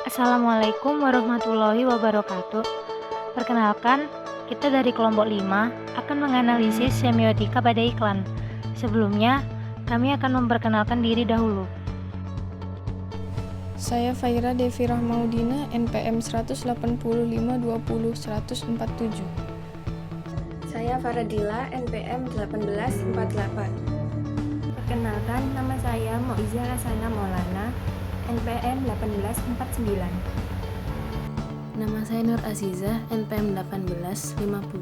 Assalamualaikum warahmatullahi wabarakatuh. Perkenalkan, kita dari kelompok 5 akan menganalisis semiotika pada iklan. Sebelumnya, kami akan memperkenalkan diri dahulu. Saya Faira Devi Rahmaudina, NPM 185201047. Saya Faradila, NPM 1848. Perkenalkan, nama saya Moiza Rasana Maulana, NPM 1849. Nama saya Nur Azizah, NPM 1850.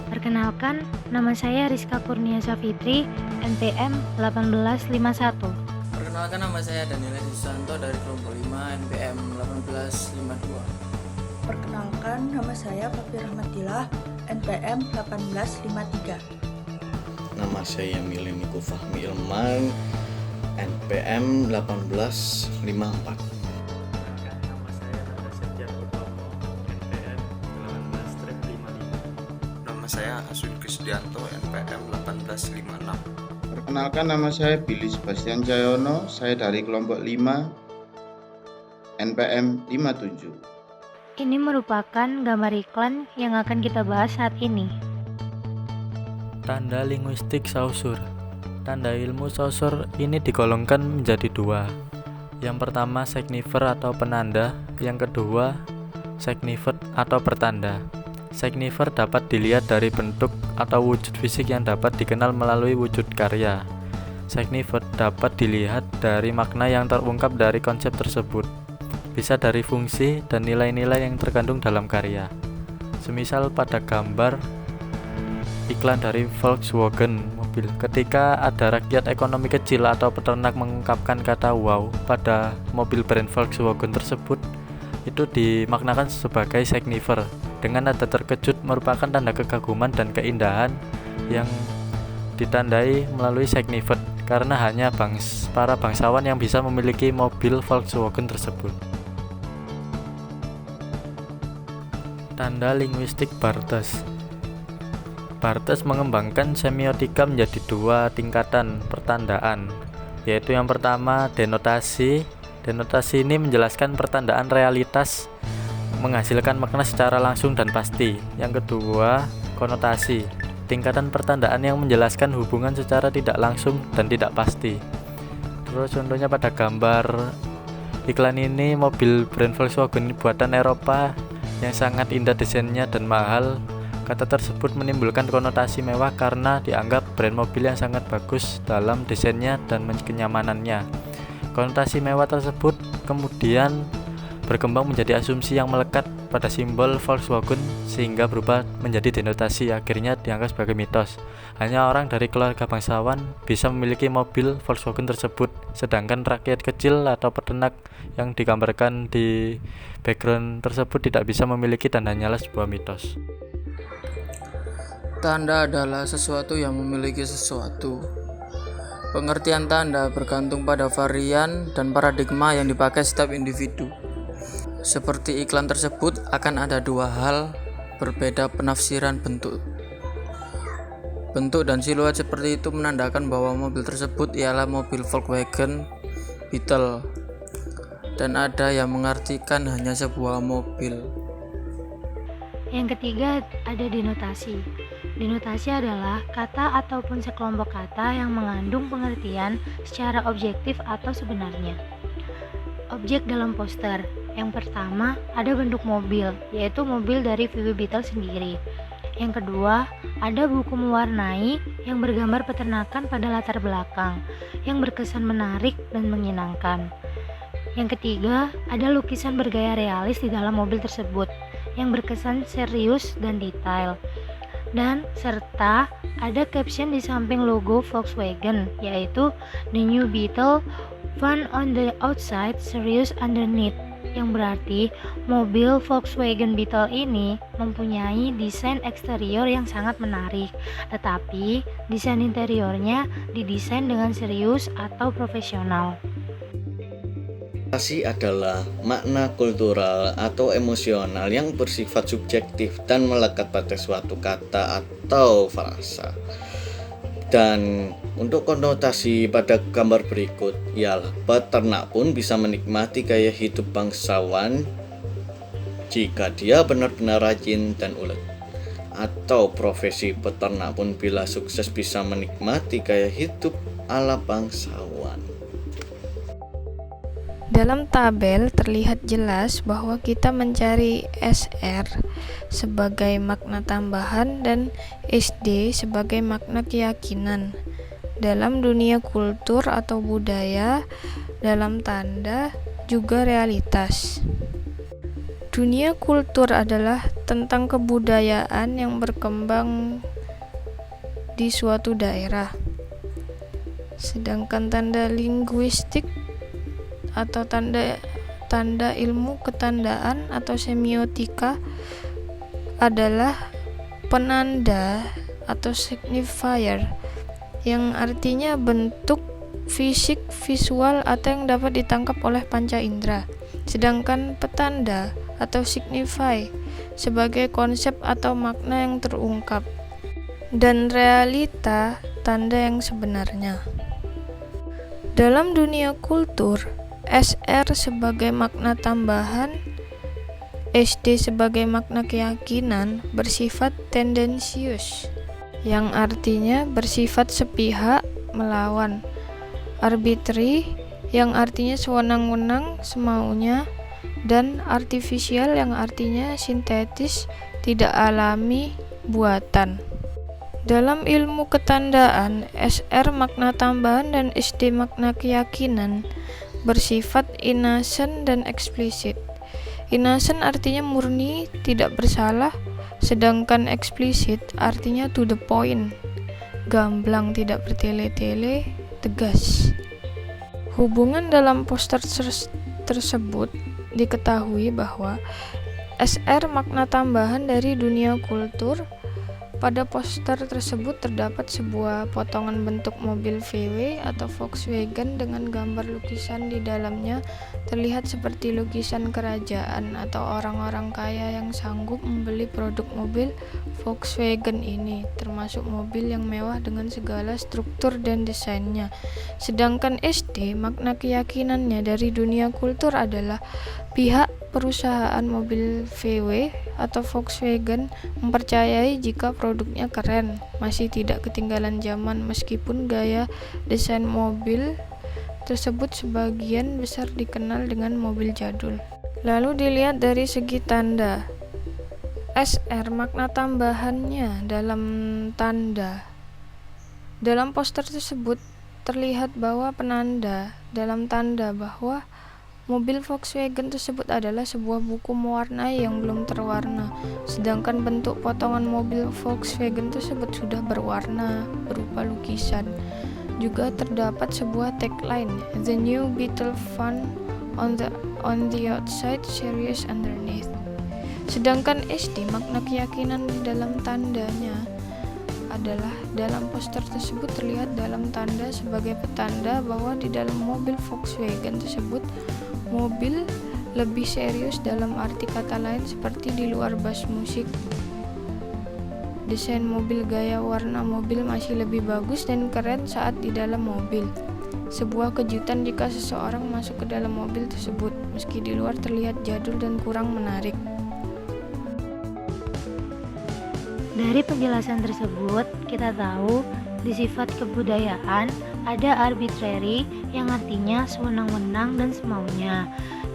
Perkenalkan, nama saya Rizka Kurnia Safitri, NPM 1851. Perkenalkan, nama saya Daniela Susanto dari kelompok 5 NPM 1852. Perkenalkan, nama saya Fafi Rahmatillah, NPM 1853. Nama saya Mileniku Fahmi Ilman, NPM 1854. Nama saya Nanda Septian Utomo, NPM 18-55. Nama saya Asun Krisdianto, NPM 1856. Perkenalkan, nama saya Billy Sebastian Jayono, saya dari kelompok 5 NPM 57. Ini merupakan gambar iklan yang akan kita bahas saat ini. Tanda linguistik sausur. Tanda ilmu sausur ini digolongkan menjadi dua. Yang pertama signifier atau penanda, yang kedua signified atau pertanda. Signifier dapat dilihat dari bentuk atau wujud fisik yang dapat dikenal melalui wujud karya. Signified dapat dilihat dari makna yang terungkap dari konsep tersebut, bisa dari fungsi dan nilai-nilai yang terkandung dalam karya. Semisal pada gambar iklan dari Volkswagen mobil, ketika ada rakyat ekonomi kecil atau peternak mengungkapkan kata wow pada mobil brand Volkswagen tersebut, itu dimaknakan sebagai signifier dengan nada terkejut, merupakan tanda kekaguman dan keindahan yang ditandai melalui signified karena hanya para bangsawan yang bisa memiliki mobil Volkswagen tersebut. Tanda linguistik Barthes. Barthes mengembangkan semiotika menjadi dua tingkatan pertandaan, yaitu yang pertama denotasi. Denotasi ini menjelaskan pertandaan realitas, menghasilkan makna secara langsung dan pasti. Yang kedua, konotasi, tingkatan pertandaan yang menjelaskan hubungan secara tidak langsung dan tidak pasti. Terus contohnya pada gambar iklan ini, mobil brand Volkswagen buatan Eropa yang sangat indah desainnya dan mahal. Kata tersebut menimbulkan konotasi mewah karena dianggap brand mobil yang sangat bagus dalam desainnya dan kenyamanannya. Konotasi mewah tersebut kemudian berkembang menjadi asumsi yang melekat pada simbol Volkswagen sehingga berubah menjadi denotasi, akhirnya dianggap sebagai mitos. Hanya orang dari keluarga bangsawan bisa memiliki mobil Volkswagen tersebut, sedangkan rakyat kecil atau peternak yang digambarkan di background tersebut tidak bisa memiliki dan hanyalah sebuah mitos. Tanda adalah sesuatu yang memiliki sesuatu. Pengertian tanda bergantung pada varian dan paradigma yang dipakai setiap individu. Seperti iklan tersebut akan ada dua hal berbeda penafsiran bentuk. Bentuk dan siluet seperti itu menandakan bahwa mobil tersebut ialah mobil Volkswagen Beetle, dan ada yang mengartikan hanya sebuah mobil. Yang ketiga, ada denotasi. Denotasi adalah kata ataupun sekelompok kata yang mengandung pengertian secara objektif atau sebenarnya. Objek dalam poster. Yang pertama, ada bentuk mobil, yaitu mobil dari VW Beetle sendiri. Yang kedua, ada buku mewarnai yang bergambar peternakan pada latar belakang, yang berkesan menarik dan menyenangkan. Yang ketiga, ada lukisan bergaya realis di dalam mobil tersebut, yang berkesan serius dan detail. Dan serta ada caption di samping logo Volkswagen, yaitu The New Beetle, fun on the outside, serious underneath, yang berarti mobil Volkswagen Beetle ini mempunyai desain eksterior yang sangat menarik, tetapi desain interiornya didesain dengan serius atau profesional. Konotasi adalah makna kultural atau emosional yang bersifat subjektif dan melekat pada suatu kata atau frasa. Dan Untuk konotasi pada gambar berikut ialah peternak pun bisa menikmati gaya hidup bangsawan jika dia benar-benar rajin dan ulet. Atau profesi peternak pun bila sukses bisa menikmati gaya hidup ala bangsawan. Dalam tabel terlihat jelas bahwa kita mencari SR sebagai makna tambahan dan SD sebagai makna keyakinan. Dalam dunia kultur atau budaya, dalam tanda juga realitas. Dunia kultur adalah tentang kebudayaan yang berkembang di suatu daerah. Sedangkan tanda linguistik atau tanda ilmu ketandaan atau semiotika adalah penanda atau signifier yang artinya bentuk fisik, visual atau yang dapat ditangkap oleh panca indera. Sedangkan petanda atau signify sebagai konsep atau makna yang terungkap, dan realita tanda yang sebenarnya. Dalam dunia kultur, SR sebagai makna tambahan, SD sebagai makna keyakinan bersifat tendensius, yang artinya bersifat sepihak, melawan. Arbitrary, yang artinya sewenang-wenang, semaunya. Dan artificial, yang artinya sintetis, tidak alami, buatan. Dalam ilmu ketandaan, SR makna tambahan dan SD makna keyakinan bersifat innocent dan eksplisit. Innocent artinya murni, tidak bersalah, sedangkan eksplisit artinya to the point, gamblang, tidak bertele-tele, tegas. Hubungan dalam poster tersebut diketahui bahwa SR makna tambahan dari dunia kultur. Pada poster tersebut terdapat sebuah potongan bentuk mobil VW atau Volkswagen dengan gambar lukisan di dalamnya terlihat seperti lukisan kerajaan atau orang-orang kaya yang sanggup membeli produk mobil Volkswagen ini, termasuk mobil yang mewah dengan segala struktur dan desainnya. Sedangkan SD, makna keyakinannya dari dunia kultur adalah pihak perusahaan mobil VW atau Volkswagen mempercayai jika produknya keren, masih tidak ketinggalan zaman meskipun gaya desain mobil tersebut sebagian besar dikenal dengan mobil jadul. Lalu dilihat dari segi tanda. SR makna tambahannya dalam tanda. Dalam poster tersebut terlihat bahwa penanda dalam tanda bahwa mobil Volkswagen tersebut adalah sebuah buku mewarnai yang belum terwarna, sedangkan bentuk potongan mobil Volkswagen tersebut sudah berwarna berupa lukisan. Juga terdapat sebuah tagline, "The new Beetle fun on the outside, serious underneath." Sedangkan SD makna keyakinan di dalam tandanya adalah dalam poster tersebut terlihat dalam tanda sebagai petanda bahwa di dalam mobil Volkswagen tersebut mobil lebih serius, dalam arti kata lain seperti di luar bas musik. Desain mobil, gaya warna mobil masih lebih bagus dan keren saat di dalam mobil. Sebuah kejutan jika seseorang masuk ke dalam mobil tersebut, meski di luar terlihat jadul dan kurang menarik. Dari penjelasan tersebut, kita tahu di sifat kebudayaan ada arbitrary yang artinya sewenang-wenang dan semaunya,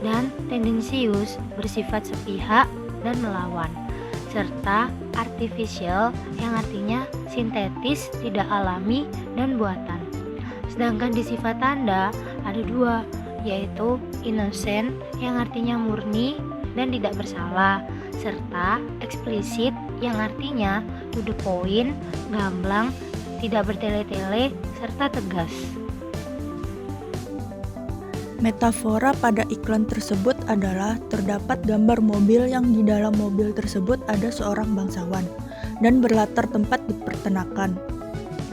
dan tendensius bersifat sepihak dan melawan, serta artificial yang artinya sintetis, tidak alami, dan buatan. Sedangkan di sifat tanda ada dua, yaitu innocent yang artinya murni dan tidak bersalah, serta eksplisit yang artinya to the point, gamblang, tidak bertele-tele, serta tegas. Metafora pada iklan tersebut adalah terdapat gambar mobil yang di dalam mobil tersebut ada seorang bangsawan dan berlatar tempat di peternakan.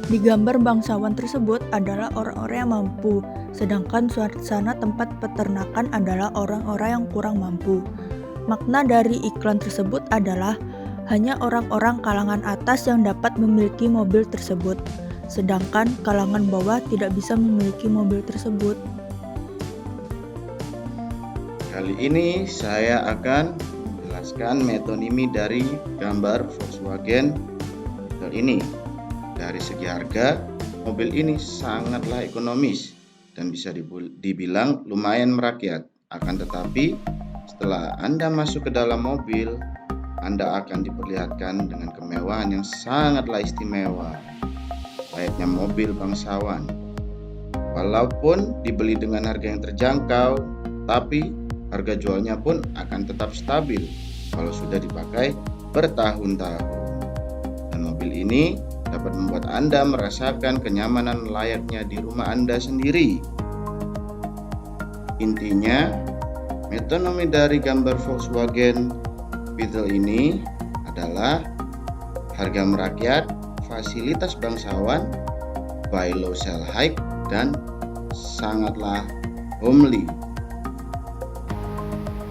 Di gambar bangsawan tersebut adalah orang-orang yang mampu, sedangkan suasana tempat peternakan adalah orang-orang yang kurang mampu. Makna dari iklan tersebut adalah hanya orang-orang kalangan atas yang dapat memiliki mobil tersebut. sedangkan kalangan bawah tidak bisa memiliki mobil tersebut. Kali ini saya akan menjelaskan metonimi dari gambar Volkswagen Beetle ini. Dari segi harga, mobil ini sangatlah ekonomis dan bisa dibilang lumayan merakyat. Akan tetapi, setelah Anda masuk ke dalam mobil, Anda akan diperlihatkan dengan kemewahan yang sangatlah istimewa, layaknya mobil bangsawan. Walaupun dibeli dengan harga yang terjangkau, tapi harga jualnya pun akan tetap stabil kalau sudah dipakai bertahun-tahun. Dan mobil ini dapat membuat Anda merasakan kenyamanan layaknya di rumah Anda sendiri. Intinya, metonimi dari gambar Volkswagen Beetle ini adalah harga merakyat, fasilitas bangsawan, buy low sell high, dan sangatlah homely.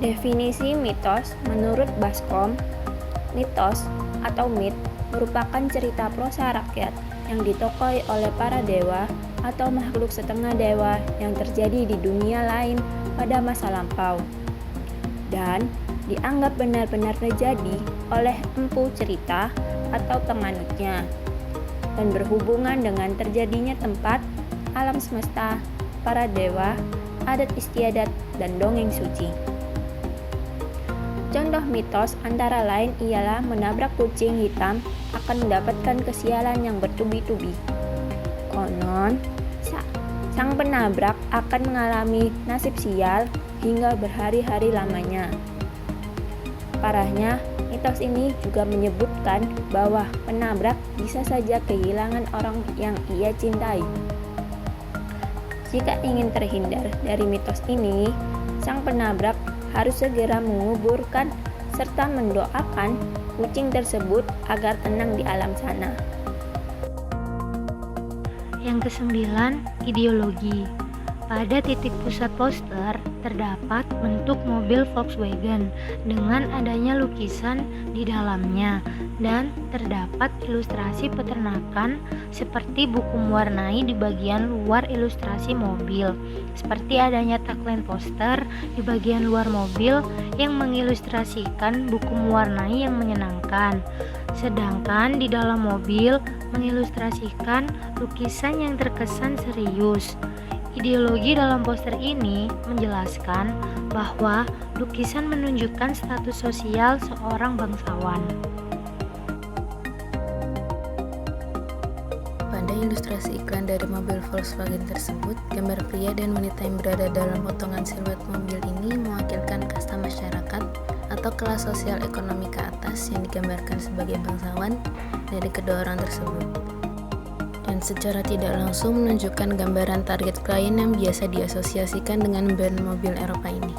Definisi mitos menurut Baskom, mitos atau mit merupakan cerita prosa rakyat yang ditokoi oleh para dewa atau makhluk setengah dewa yang terjadi di dunia lain pada masa lampau dan dianggap benar-benar terjadi oleh empu cerita atau penganutnya dan berhubungan dengan terjadinya tempat, alam semesta, para dewa, adat istiadat, dan dongeng suci. Contoh mitos antara lain ialah menabrak kucing hitam akan mendapatkan kesialan yang bertubi-tubi. Konon, sang penabrak akan mengalami nasib sial hingga berhari-hari lamanya. Parahnya, mitos ini juga menyebutkan bahwa penabrak bisa saja kehilangan orang yang ia cintai. Jika ingin terhindar dari mitos ini, sang penabrak harus segera menguburkan serta mendoakan kucing tersebut agar tenang di alam sana. Yang kesembilan, ideologi. Pada titik pusat poster terdapat bentuk mobil Volkswagen dengan adanya lukisan di dalamnya dan terdapat ilustrasi peternakan seperti buku mewarnai di bagian luar ilustrasi mobil, seperti adanya tagline poster di bagian luar mobil yang mengilustrasikan buku mewarnai yang menyenangkan, sedangkan di dalam mobil mengilustrasikan lukisan yang terkesan serius. Ideologi dalam poster ini menjelaskan bahwa lukisan menunjukkan status sosial seorang bangsawan. Pada ilustrasi iklan dari mobil Volkswagen tersebut, gambar pria dan wanita yang berada dalam potongan siluet mobil ini mewakilkan kasta masyarakat atau kelas sosial ekonomi ke atas yang digambarkan sebagai bangsawan dari kedua orang tersebut. Dan secara tidak langsung menunjukkan gambaran target klien yang biasa diasosiasikan dengan brand mobil Eropa ini.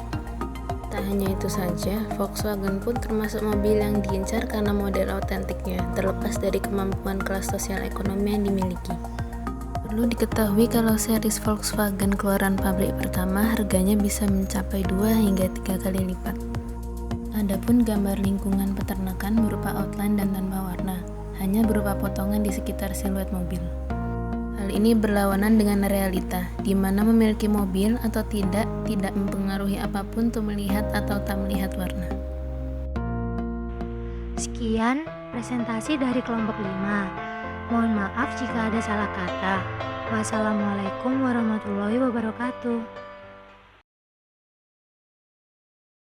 Tak hanya itu saja, Volkswagen pun termasuk mobil yang diincar karena model autentiknya, terlepas dari kemampuan kelas sosial ekonomi yang dimiliki. Perlu diketahui kalau series Volkswagen keluaran pabrik pertama harganya bisa mencapai 2 hingga 3 kali lipat. Adapun gambar lingkungan peternakan berupa outline dan tanpa warna, hanya berupa potongan di sekitar siluet mobil. Hal ini berlawanan dengan realita, di mana memiliki mobil atau tidak mempengaruhi apapun untuk melihat atau tak melihat warna. Sekian presentasi dari kelompok 5. Mohon maaf jika ada salah kata. Wassalamualaikum warahmatullahi wabarakatuh.